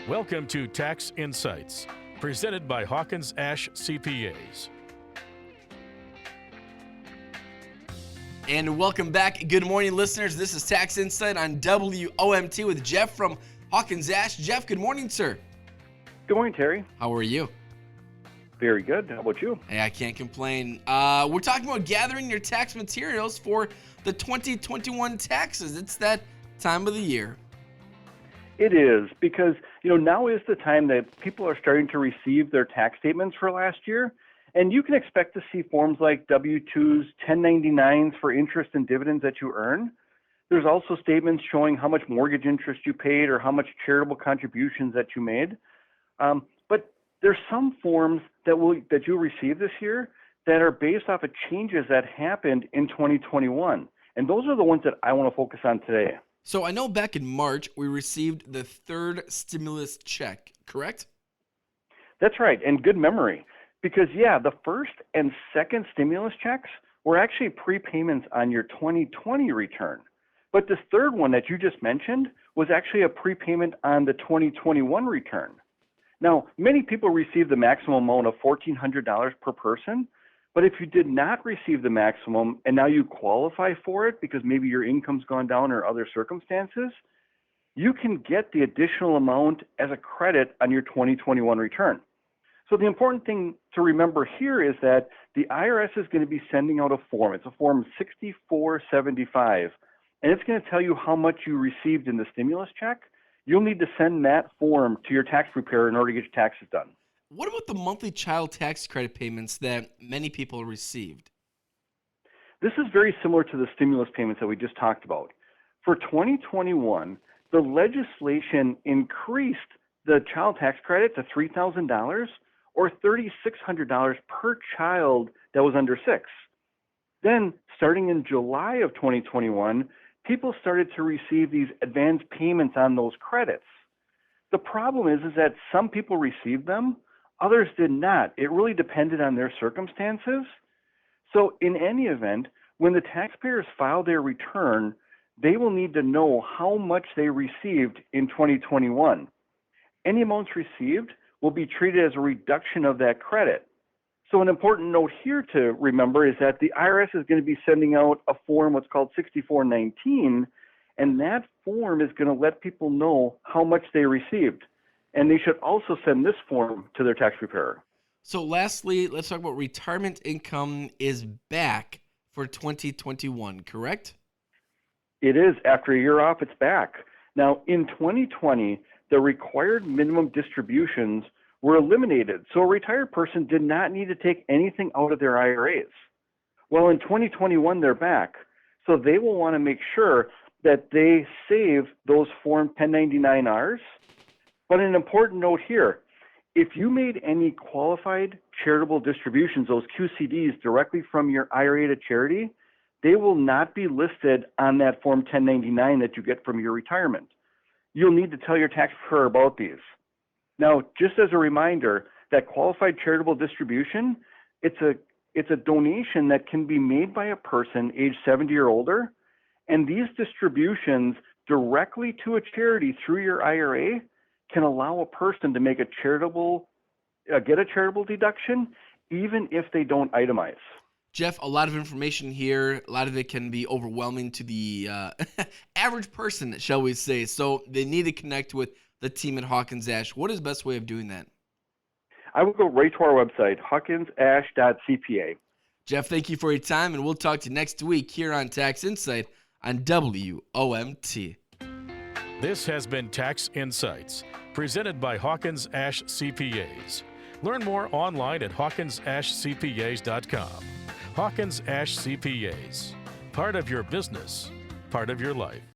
Welcome to Tax Insights, presented by Hawkins Ash CPAs. And welcome back. Good morning, listeners. This is Tax Insight on WOMT with Jeff from Hawkins Ash. Jeff, good morning, sir. Good morning, Terry. How are you? Very good. How about you? Hey, I can't complain. We're talking about gathering your tax materials for the 2021 taxes. It's that time of the year. It is, because now is the time that people are starting to receive their tax statements for last year, and you can expect to see forms like W-2s, 1099s for interest and dividends that you earn. There's also statements showing how much mortgage interest you paid or how much charitable contributions that you made. But there's some forms that you'll receive this year that are based off of changes that happened in 2021, and those are the ones that I want to focus on today. So I know back in March, we received the third stimulus check, correct? That's right, and good memory. Because, the first and second stimulus checks were actually prepayments on your 2020 return. But this third one that you just mentioned was actually a prepayment on the 2021 return. Now, many people received the maximum amount of $1,400 per person, but if you did not receive the maximum and now you qualify for it because maybe your income's gone down or other circumstances, you can get the additional amount as a credit on your 2021 return. So the important thing to remember here is that the IRS is going to be sending out a form. It's a form 6475, and it's going to tell you how much you received in the stimulus check. You'll need to send that form to your tax preparer in order to get your taxes done. What about the monthly child tax credit payments that many people received? This is very similar to the stimulus payments that we just talked about. For 2021, the legislation increased the child tax credit to $3,000 or $3,600 per child that was under 6. Then, starting in July of 2021, people started to receive these advance payments on those credits. The problem is that some people received them, others did not. It really depended on their circumstances. So in any event, when the taxpayers file their return, they will need to know how much they received in 2021. Any amounts received will be treated as a reduction of that credit. So an important note here to remember is that the IRS is going to be sending out a form, what's called 6419, and that form is going to let people know how much they received. And they should also send this form to their tax preparer. So lastly, let's talk about retirement income is back for 2021, correct? It is. After a year off, it's back. Now, in 2020, the required minimum distributions were eliminated, so a retired person did not need to take anything out of their IRAs. Well, in 2021, they're back, so they will want to make sure that they save those Form 1099-Rs. But an important note here, if you made any qualified charitable distributions, those QCDs, directly from your IRA to charity, they will not be listed on that Form 1099 that you get from your retirement. You'll need to tell your tax preparer about these. Now, just as a reminder, that qualified charitable distribution, it's a donation that can be made by a person age 70 or older, and these distributions directly to a charity through your IRA can allow a person to make get a charitable deduction, even if they don't itemize. Jeff, a lot of information here. A lot of it can be overwhelming to the average person, shall we say. So they need to connect with the team at Hawkins Ash. What is the best way of doing that? I will go right to our website, hawkinsash.cpa. Jeff, thank you for your time, and we'll talk to you next week here on Tax Insight on WOMT. This has been Tax Insights, presented by Hawkins Ash CPAs. Learn more online at hawkinsashcpas.com. Hawkins Ash CPAs, part of your business, part of your life.